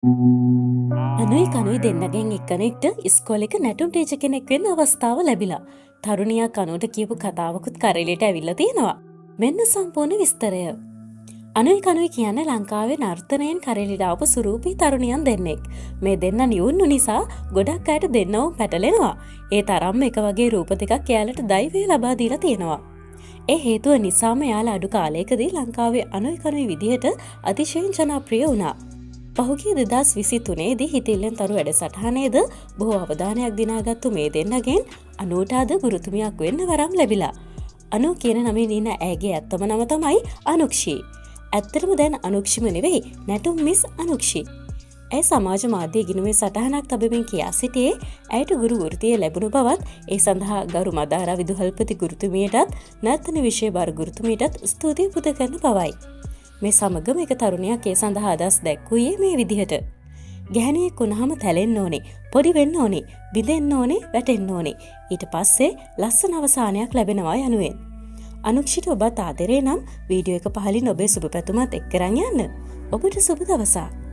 අනුයි කනුයි දෙන්නගෙන් එක්කෙනෙක්ට ඉස්කෝලේක නැටුම් ටීචර් කෙනෙක් වෙන්න අවස්ථාව ලැබිලා. තරුණියක් කනුට කියපු කතාවකුත් කරලියට ඇවිල්ලා තියෙනවා. මෙන්න සම්පූර්ණ විස්තරය. අනුයි කනුයි කියන්නේ ලංකාවේ නර්තනයෙන් කරලියට ආපු සුරූපී තරුණියන් දෙන්නෙක්. මේ දෙන්න නිවුණු නිසා ගොඩක් අයට දෙන්නවම පැටලෙනවා. ඒ තරම්ම එක වගේ රූප දෙකක් එයාලට දෛවය ලබා දීලා තියෙනවා. ඒ හේතුව නිසාම එයාලා අඩු කාලයකදී ලංකාවේ අනුයි කනුයි විදිහට අතිශයින් ජනප්‍රිය වුණා. පහුගිය 2023 දී හිතිල්ලෙන් තරු වැඩසටහනේද බොහෝ අවධානයක් දිනාගත්තු මේ දෙන්නගෙන් අනූට අද ගුරුතුමියක් වෙන්න වරම් ලැබිලා. අනු කියන නමින් ඉන්න ඇගේ ඇත්තම නම තමයි අනුක්ෂී. ඇත්තටම දැන් අනුක්ෂිම නෙවෙයි නැටුම් මිස් අනුක්ෂී. ඇය සමාජ මාධ්‍ය ඉගෙනුමේ සටහනක් තබමින් කියා සිටියේ ඇයට ගුරු වෘත්තිය ලැබුණු බවත් ඒ සඳහා ගරු මදාරා විදුහල්පති ගුරුතුමියටත් නර්තන විෂය බාර ගුරුතුමියටත් ස්තුතිය පුද කරන බවයි. මේ සමගම එක තරුණයක් ඒ සඳහා අදහස් දැක්වුවේ මේ විදිහට. ගැහණියෙක් වුණාම තැලෙන්න ඕනේ, පොඩි වෙන්න ඕනේ, බිඳෙන්න ඕනේ, වැටෙන්න ඕනේ. ඊට පස්සේ ලස්සන අවසානයක් ලැබෙනවා යනුවෙන්. අනුක්ෂිට ඔබත් ආදරේ නම් වීඩියෝ එක පහලින් ඔබේ සුබ පැතුමත් එක්ක කරන් යන්න. ඔබට සුබ දවසක්.